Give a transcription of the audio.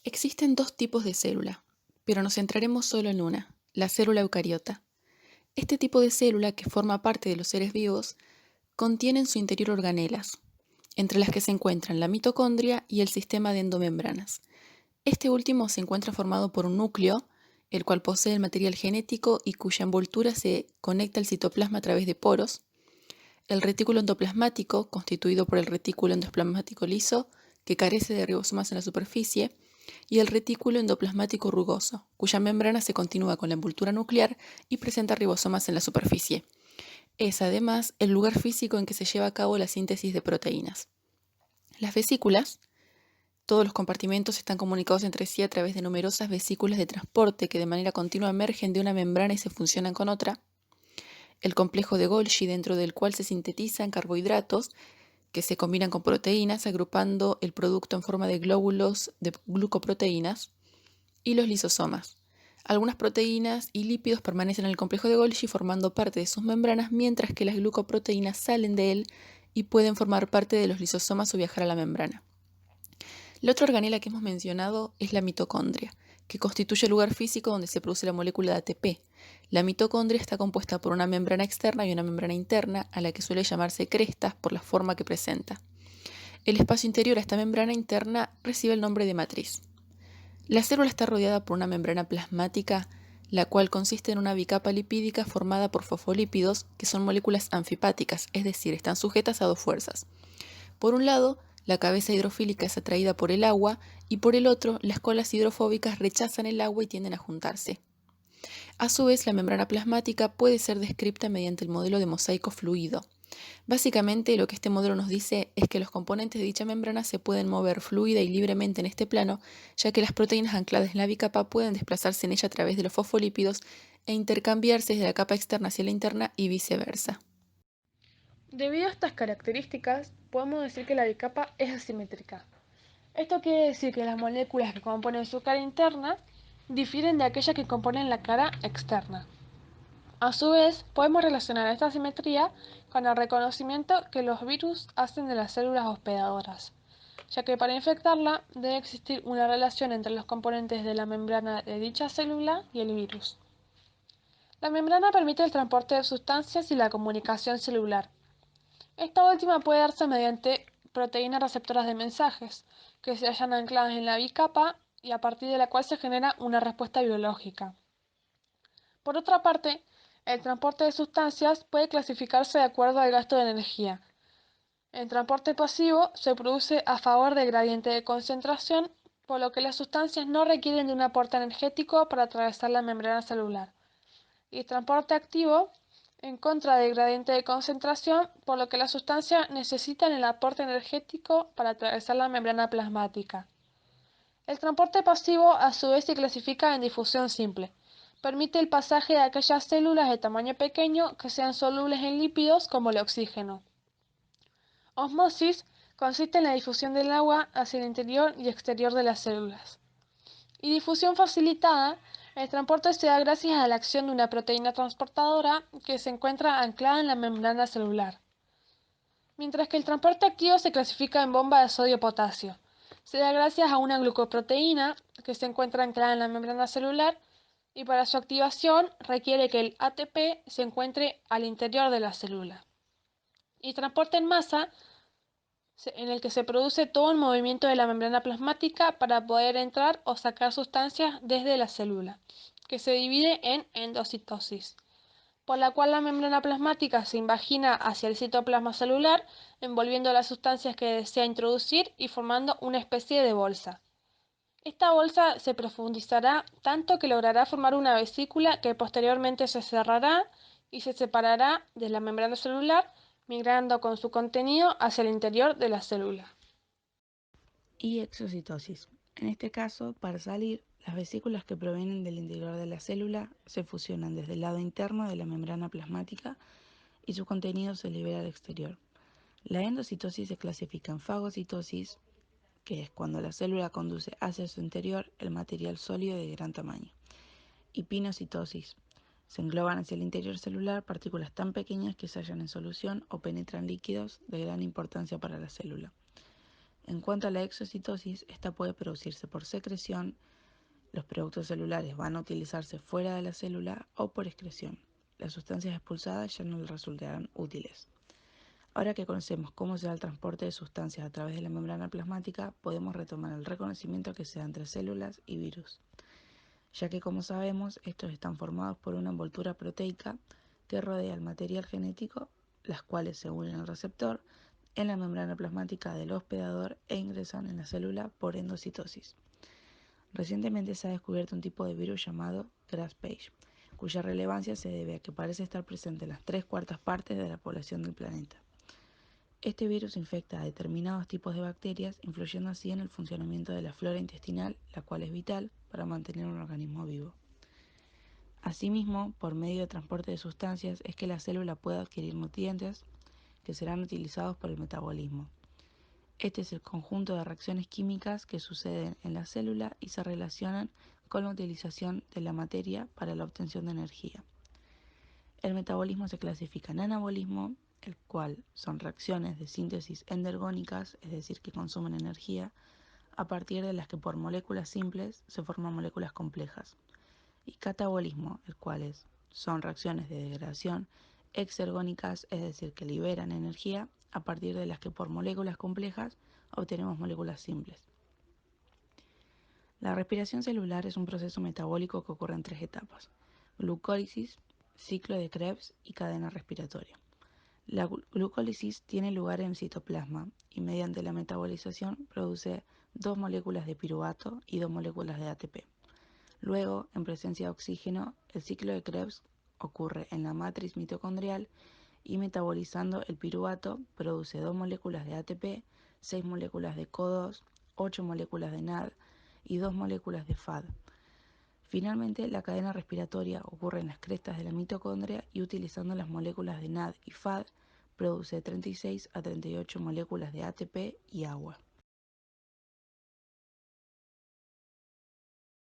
Existen dos tipos de célula, pero nos centraremos solo en una, la célula eucariota. Este tipo de célula, que forma parte de los seres vivos, contiene en su interior organelas, entre las que se encuentran la mitocondria y el sistema de endomembranas. Este último se encuentra formado por un núcleo, el cual posee el material genético y cuya envoltura se conecta al citoplasma a través de poros, el retículo endoplasmático, constituido por el retículo endoplasmático liso, que carece de ribosomas en la superficie, y el retículo endoplasmático rugoso, cuya membrana se continúa con la envoltura nuclear y presenta ribosomas en la superficie. Es además el lugar físico en que se lleva a cabo la síntesis de proteínas. Las vesículas. Todos los compartimentos están comunicados entre sí a través de numerosas vesículas de transporte que de manera continua emergen de una membrana y se fusionan con otra. El complejo de Golgi, dentro del cual se sintetizan carbohidratos que se combinan con proteínas, agrupando el producto en forma de glóbulos de glucoproteínas. Y los lisosomas. Algunas proteínas y lípidos permanecen en el complejo de Golgi formando parte de sus membranas, mientras que las glucoproteínas salen de él y pueden formar parte de los lisosomas o viajar a la membrana. La otra organela que hemos mencionado es la mitocondria, que constituye el lugar físico donde se produce la molécula de ATP. La mitocondria está compuesta por una membrana externa y una membrana interna, a la que suele llamarse crestas por la forma que presenta. El espacio interior a esta membrana interna recibe el nombre de matriz. La célula está rodeada por una membrana plasmática, la cual consiste en una bicapa lipídica formada por fosfolípidos, que son moléculas anfipáticas, es decir, están sujetas a dos fuerzas. Por un lado, la cabeza hidrofílica es atraída por el agua y por el otro, las colas hidrofóbicas rechazan el agua y tienden a juntarse. A su vez, la membrana plasmática puede ser descrita mediante el modelo de mosaico fluido. Básicamente, lo que este modelo nos dice es que los componentes de dicha membrana se pueden mover fluida y libremente en este plano, ya que las proteínas ancladas en la bicapa pueden desplazarse en ella a través de los fosfolípidos e intercambiarse desde la capa externa hacia la interna y viceversa. Debido a estas características, podemos decir que la bicapa es asimétrica. Esto quiere decir que las moléculas que componen su cara interna difieren de aquellas que componen la cara externa. A su vez, podemos relacionar esta asimetría con el reconocimiento que los virus hacen de las células hospedadoras, ya que para infectarla debe existir una relación entre los componentes de la membrana de dicha célula y el virus. La membrana permite el transporte de sustancias y la comunicación celular. Esta última puede darse mediante proteínas receptoras de mensajes, que se hallan ancladas en la bicapa y a partir de la cual se genera una respuesta biológica. Por otra parte, el transporte de sustancias puede clasificarse de acuerdo al gasto de energía. El transporte pasivo se produce a favor del gradiente de concentración, por lo que las sustancias no requieren de un aporte energético para atravesar la membrana celular. Y transporte activo en contra del gradiente de concentración, por lo que las sustancias necesitan el aporte energético para atravesar la membrana plasmática. El transporte pasivo a su vez se clasifica en difusión simple. Permite el pasaje de aquellas células de tamaño pequeño que sean solubles en lípidos como el oxígeno. Osmosis consiste en la difusión del agua hacia el interior y exterior de las células. Y difusión facilitada, el transporte se da gracias a la acción de una proteína transportadora que se encuentra anclada en la membrana celular. Mientras que el transporte activo se clasifica en bomba de sodio-potasio. Se da gracias a una glucoproteína que se encuentra anclada en la membrana celular y para su activación requiere que el ATP se encuentre al interior de la célula. Y transporte en masa en el que se produce todo el movimiento de la membrana plasmática para poder entrar o sacar sustancias desde la célula, que se divide en endocitosis, por la cual la membrana plasmática se invagina hacia el citoplasma celular, envolviendo las sustancias que desea introducir y formando una especie de bolsa. Esta bolsa se profundizará tanto que logrará formar una vesícula que posteriormente se cerrará y se separará de la membrana celular, migrando con su contenido hacia el interior de la célula. Y exocitosis. En este caso, para salir, las vesículas que provienen del interior de la célula se fusionan desde el lado interno de la membrana plasmática y su contenido se libera al exterior. La endocitosis se clasifica en fagocitosis, que es cuando la célula conduce hacia su interior el material sólido de gran tamaño, y pinocitosis. Se engloban hacia el interior celular partículas tan pequeñas que se hallan en solución o penetran líquidos de gran importancia para la célula. En cuanto a la exocitosis, esta puede producirse por secreción, los productos celulares van a utilizarse fuera de la célula o por excreción. Las sustancias expulsadas ya no les resultarán útiles. Ahora que conocemos cómo se da el transporte de sustancias a través de la membrana plasmática, podemos retomar el reconocimiento que se da entre células y virus, ya que como sabemos, estos están formados por una envoltura proteica que rodea el material genético, las cuales se unen al receptor en la membrana plasmática del hospedador e ingresan en la célula por endocitosis. Recientemente se ha descubierto un tipo de virus llamado Grass-Page, cuya relevancia se debe a que parece estar presente en las 3/4 partes de la población del planeta. Este virus infecta a determinados tipos de bacterias, influyendo así en el funcionamiento de la flora intestinal, la cual es vital para mantener un organismo vivo. Asimismo, por medio de transporte de sustancias es que la célula puede adquirir nutrientes que serán utilizados por el metabolismo. Este es el conjunto de reacciones químicas que suceden en la célula y se relacionan con la utilización de la materia para la obtención de energía. El metabolismo se clasifica en anabolismo, el cual son reacciones de síntesis endergónicas, es decir, que consumen energía, a partir de las que por moléculas simples se forman moléculas complejas. Y catabolismo, el cual son reacciones de degradación exergónicas, es decir, que liberan energía, a partir de las que por moléculas complejas obtenemos moléculas simples. La respiración celular es un proceso metabólico que ocurre en 3 etapas: glucólisis, ciclo de Krebs y cadena respiratoria. La glucólisis tiene lugar en el citoplasma y mediante la metabolización produce 2 moléculas de piruvato y 2 moléculas de ATP. Luego, en presencia de oxígeno, el ciclo de Krebs ocurre en la matriz mitocondrial y metabolizando el piruvato produce 2 moléculas de ATP, 6 moléculas de CO2, 8 moléculas de NAD y 2 moléculas de FAD. Finalmente, la cadena respiratoria ocurre en las crestas de la mitocondria y utilizando las moléculas de NAD y FAD produce 36 a 38 moléculas de ATP y agua.